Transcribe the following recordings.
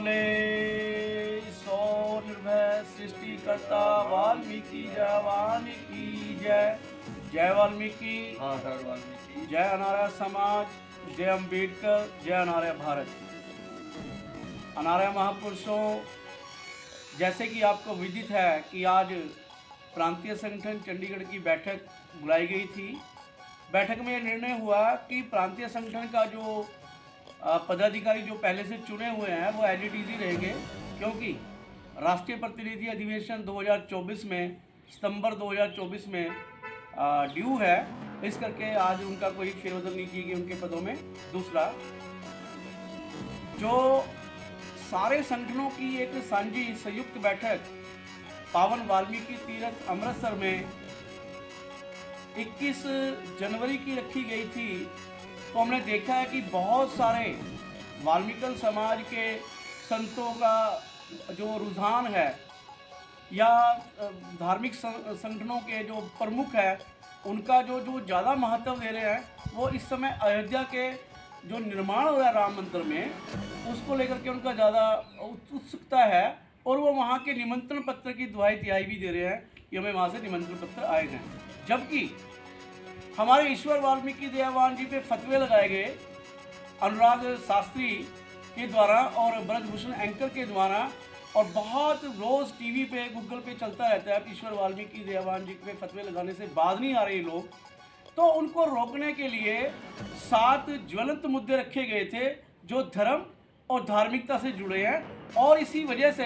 बोले सो निर्भय सृष्टिकर्ता वाल्मीकि जय। जय वाल्मीकि, जय अनार्य समाज, जय अम्बेडकर, जय अनार्य भारत। अनार्य महापुरुषों, जैसे कि आपको विदित है कि आज प्रांतीय संगठन चंडीगढ़ की बैठक बुलाई गई थी। बैठक में यह निर्णय हुआ कि प्रांतीय संगठन का जो पदाधिकारी जो पहले से चुने हुए हैं वो एलईडीजी रहेंगे, क्योंकि राष्ट्रीय प्रतिनिधि अधिवेशन 2024 में सितंबर 2024 में ड्यू है। इस करके आज उनका कोई फेरबदल नहीं की गई उनके पदों में। दूसरा, जो सारे संगठनों की एक साझी संयुक्त बैठक पावन वाल्मीकि तीर्थ अमृतसर में 21 जनवरी की रखी गई थी, तो हमने देखा है कि बहुत सारे वाल्मीकि समाज के संतों का जो रुझान है या धार्मिक संगठनों के जो प्रमुख है उनका जो ज़्यादा महत्व दे रहे हैं, वो इस समय अयोध्या के जो निर्माण हो रहा है राम मंदिर में, उसको लेकर के उनका ज़्यादा उत्सुकता है। और वो वहाँ के निमंत्रण पत्र की दुहाई तिहाई भी दे रहे हैं कि हमें वहाँ से निमंत्रण पत्र आए हैं। जबकि हमारे ईश्वर वाल्मीकि दयावान जी पे फतवे लगाए गए अनुराग शास्त्री के द्वारा और ब्रजभूषण एंकर के द्वारा, और बहुत रोज़ टीवी पे गूगल पे चलता रहता है ईश्वर वाल्मीकि दयावान जी पे फतवे लगाने से बाज नहीं आ रहे लोग। तो उनको रोकने के लिए 7 ज्वलंत मुद्दे रखे गए थे जो धर्म और धार्मिकता से जुड़े हैं, और इसी वजह से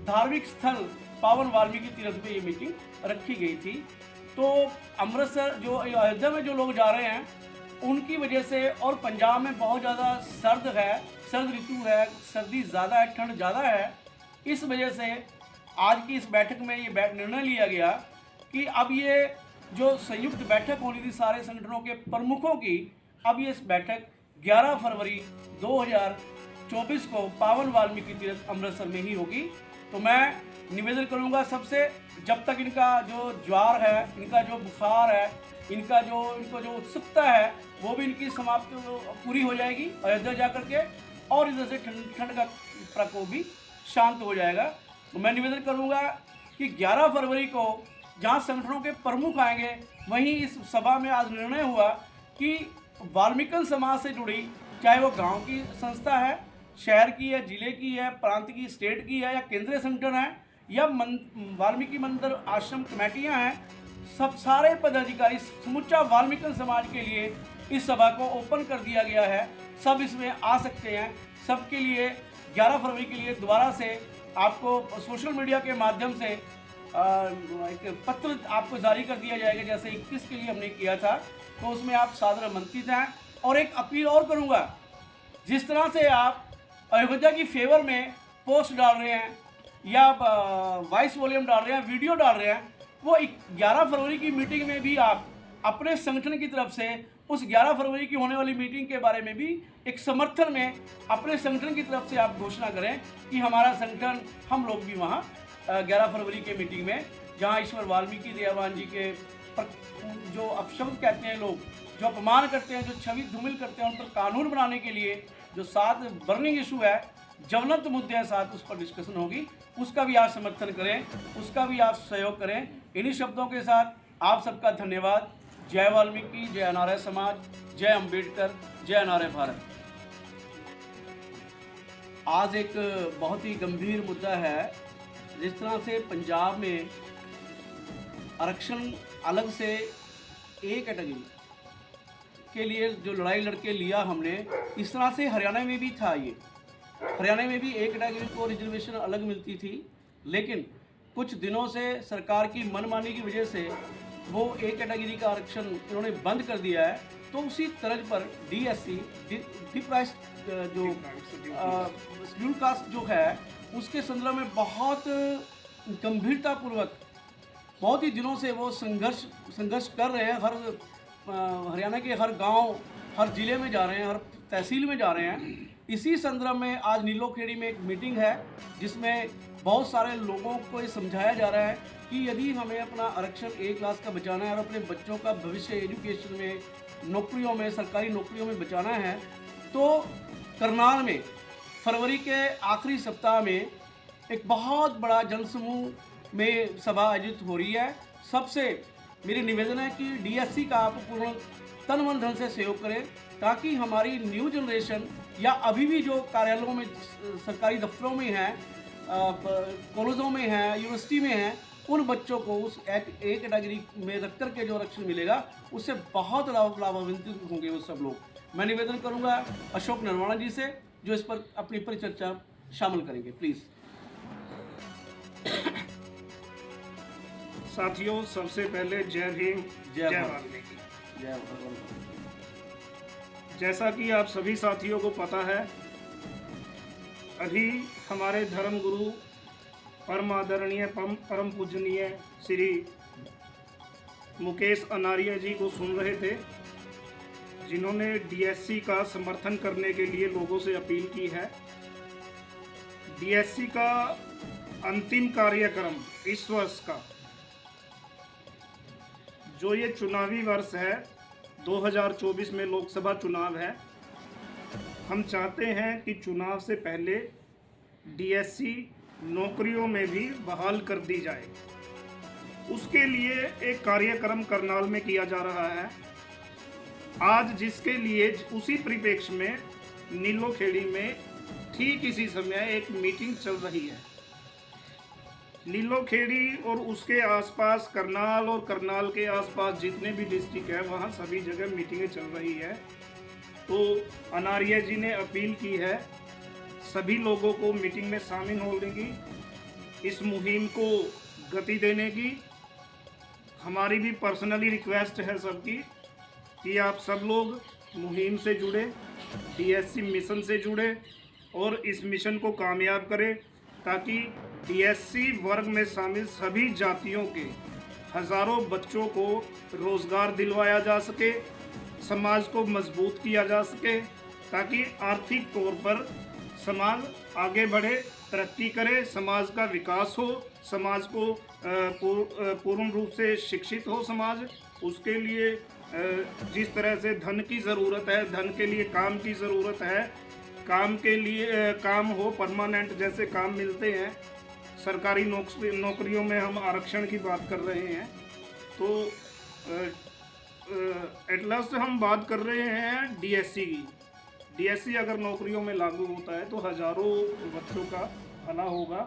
धार्मिक स्थल पावन वाल्मीकि तीर्थ पे ये मीटिंग रखी गई थी। तो अमृतसर जो अयोध्या में जो लोग जा रहे हैं उनकी वजह से, और पंजाब में बहुत ज़्यादा सर्द है, सर्द ऋतु है, सर्दी ज़्यादा है, ठंड ज़्यादा है, इस वजह से आज की इस बैठक में ये निर्णय लिया गया कि अब ये जो संयुक्त बैठक होनी थी सारे संगठनों के प्रमुखों की, अब ये इस बैठक 11 फरवरी 2024 को पावन वाल्मीकि तीर्थ अमृतसर में ही होगी। तो मैं निवेदन करूंगा सबसे, जब तक इनका जो ज्वार है, इनका जो बुखार है, इनको जो उत्सुकता है वो भी इनकी समाप्त पूरी हो जाएगी अयोध्या जा करके, और इधर से ठंड का प्रकोप भी शांत हो जाएगा। तो मैं निवेदन करूंगा कि 11 फरवरी को जहां संगठनों के प्रमुख आएंगे, वहीं इस सभा में आज निर्णय हुआ कि वाल्मीकि समाज से जुड़ी, चाहे वो गांव की संस्था है, शहर की है, जिले की है, प्रांत की, स्टेट की है, या केंद्रीय संगठन है, या वाल्मीकि मंदिर आश्रम कमेटियां हैं, सब सारे पदाधिकारी समूचा वाल्मीकि समाज के लिए इस सभा को ओपन कर दिया गया है। सब इसमें आ सकते हैं। सबके लिए 11 फरवरी के लिए दोबारा से आपको सोशल मीडिया के माध्यम से एक पत्र आपको जारी कर दिया जाएगा, जैसे 21 के लिए हमने किया था। तो उसमें आप सादर आमंत्रित हैं। और एक अपील और करूंगा, जिस तरह से आप अयोध्या की फेवर में पोस्ट डाल रहे हैं या वॉइस वॉल्यूम डाल रहे हैं, वीडियो डाल रहे हैं, वो 11 फरवरी की मीटिंग में भी आप अपने संगठन की तरफ से उस 11 फरवरी की होने वाली मीटिंग के बारे में भी एक समर्थन में अपने संगठन की तरफ से आप घोषणा करें कि हमारा संगठन, हम लोग भी वहाँ 11 फरवरी के मीटिंग में, जहाँ ईश्वर वाल्मीकि दयावान जी के जो अपशब्द कहते हैं लोग, जो अपमान करते हैं, जो छवि धूमिल करते हैं, उन पर कानून बनाने के लिए जो 7 बर्निंग इशू है, ज्वलंत मुद्दे हैं 7, उस पर डिस्कशन होगी। उसका भी आप समर्थन करें, उसका भी आप सहयोग करें। इन्हीं शब्दों के साथ आप सबका धन्यवाद। जय वाल्मीकि, जय अनार्य समाज, जय अम्बेडकर, जय अनार्य भारत। आज एक बहुत ही गंभीर मुद्दा है। जिस तरह से पंजाब में आरक्षण अलग से ए कैटेगरी के लिए जो लड़ाई लड़के लिया हमने, इस तरह से हरियाणा में भी था। ये हरियाणा में भी ए कैटेगरी को रिजर्वेशन अलग मिलती थी, लेकिन कुछ दिनों से सरकार की मनमानी की वजह से वो ए कैटेगरी का आरक्षण इन्होंने बंद कर दिया है। तो उसी तर्ज पर DSC जो शेड्यूल कास्ट जो है, उसके संदर्भ में बहुत गंभीरतापूर्वक बहुत ही दिनों से वो संघर्ष कर रहे हैं। हरियाणा के हर गांव, हर ज़िले में जा रहे हैं, हर तहसील में जा रहे हैं। इसी संदर्भ में आज नीलोखेड़ी में एक मीटिंग है, जिसमें बहुत सारे लोगों को ये समझाया जा रहा है कि यदि हमें अपना आरक्षण ए क्लास का बचाना है और अपने बच्चों का भविष्य एजुकेशन में, नौकरियों में, सरकारी नौकरियों में बचाना है, तो करनाल में फरवरी के आखिरी सप्ताह में एक बहुत बड़ा जनसमूह में सभा आयोजित हो रही है। सबसे मेरी निवेदन है कि डीएससी का आप पूर्ण तन मन धन से सहयोग करें, ताकि हमारी न्यू जनरेशन या अभी भी जो कार्यालयों में, सरकारी दफ्तरों में हैं, कॉलेजों में हैं, यूनिवर्सिटी में हैं, उन बच्चों को उस एक कैटेगरी में रख कर के जो आरक्षण मिलेगा उससे बहुत लाभान्वित होंगे वो सब लोग। मैं निवेदन करूंगा अशोक नरवाना जी से, जो इस पर अपनी परिचर्चा शामिल करेंगे। प्लीज़। साथियों, सबसे पहले जय भीम, जय वाल्मीकि। जय भगवान। जैसा कि आप सभी साथियों को पता है, अभी हमारे धर्म गुरु परम आदरणीय परम पूजनीय श्री मुकेश अनारिया जी को सुन रहे थे, जिन्होंने डीएससी का समर्थन करने के लिए लोगों से अपील की है। डीएससी का अंतिम कार्यक्रम इस वर्ष का, जो ये चुनावी वर्ष है, 2024 में लोकसभा चुनाव है, हम चाहते हैं कि चुनाव से पहले डीएससी नौकरियों में भी बहाल कर दी जाए। उसके लिए एक कार्यक्रम करनाल में किया जा रहा है आज, जिसके लिए उसी परिप्रेक्ष्य में नीलोखेड़ी में ठीक इसी समय एक मीटिंग चल रही है। नीलोखेड़ी और उसके आसपास करनाल और करनाल के आसपास जितने भी डिस्ट्रिक्ट है, वहाँ सभी जगह मीटिंगें चल रही है। तो अनारिया जी ने अपील की है सभी लोगों को मीटिंग में शामिल होने की, इस मुहिम को गति देने की। हमारी भी पर्सनली रिक्वेस्ट है सबकी कि आप सब लोग मुहिम से जुड़े, डीएससी मिशन से जुड़े और इस मिशन को कामयाब करें, ताकि डीएससी वर्ग में शामिल सभी जातियों के हज़ारों बच्चों को रोज़गार दिलवाया जा सके, समाज को मजबूत किया जा सके, ताकि आर्थिक तौर पर समाज आगे बढ़े, तरक्की करे, समाज का विकास हो, समाज को पूर्ण रूप से शिक्षित हो समाज। उसके लिए जिस तरह से धन की ज़रूरत है, धन के लिए काम की ज़रूरत है, काम के लिए काम हो, परमानेंट जैसे काम मिलते हैं। सरकारी नौकरियों में हम आरक्षण की बात कर रहे हैं। तो एट लास्ट हम बात कर रहे हैं डीएससी की। डीएससी अगर नौकरियों में लागू होता है तो हज़ारों बच्चों का भला होगा।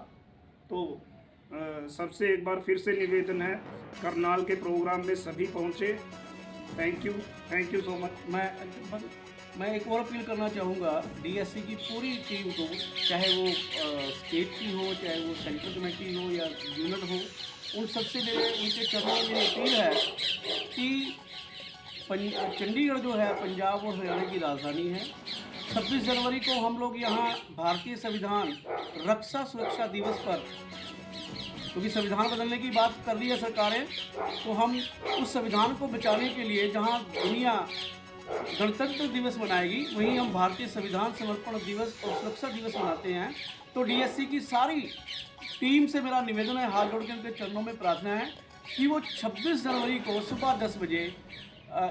तो सबसे एक बार फिर से निवेदन है, करनाल के प्रोग्राम में सभी पहुँचे। Thank you so much. मैं एक और अपील करना चाहूँगा डीएससी की पूरी टीम को, चाहे वो स्टेट की हो, चाहे वो सेंट्रल कमेटी हो या यूनिट हो, उन सबसे उनके चरणों में मेरी अपील है कि चंडीगढ़ जो है पंजाब और हरियाणा की राजधानी है। 26 जनवरी को हम लोग यहाँ भारतीय संविधान रक्षा सुरक्षा दिवस पर, क्योंकि संविधान बदलने की बात कर रही है सरकारें, तो हम उस संविधान को बचाने के लिए जहाँ दुनिया गणतंत्र दिवस मनाएगी, वहीं हम भारतीय संविधान समर्पण दिवस और सुरक्षा दिवस मनाते हैं। तो डीएससी की सारी टीम से मेरा निवेदन है, हाथ जोड़ के उनके चरणों में प्रार्थना है कि वो 26 जनवरी को सुबह 10 बजे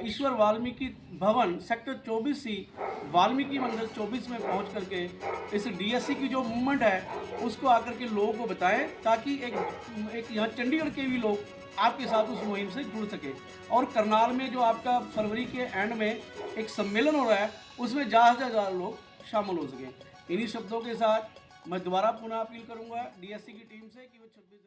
ईश्वर वाल्मीकि भवन सेक्टर 24C वाल्मीकि मंदिर 24 में पहुंच करके इस डीएससी की जो मूवमेंट है उसको आकर के लोगों को बताएं, ताकि एक यहाँ चंडीगढ़ के भी लोग आपके साथ उस मुहिम से जुड़ सके। और करनाल में जो आपका फरवरी के एंड में एक सम्मेलन हो रहा है, उसमें ज़्यादा से ज़्यादा लोग शामिल हो सकें। इन्हीं शब्दों के साथ मैं दोबारा पुनः अपील करूँगा डीएससी की टीम से कि वो 26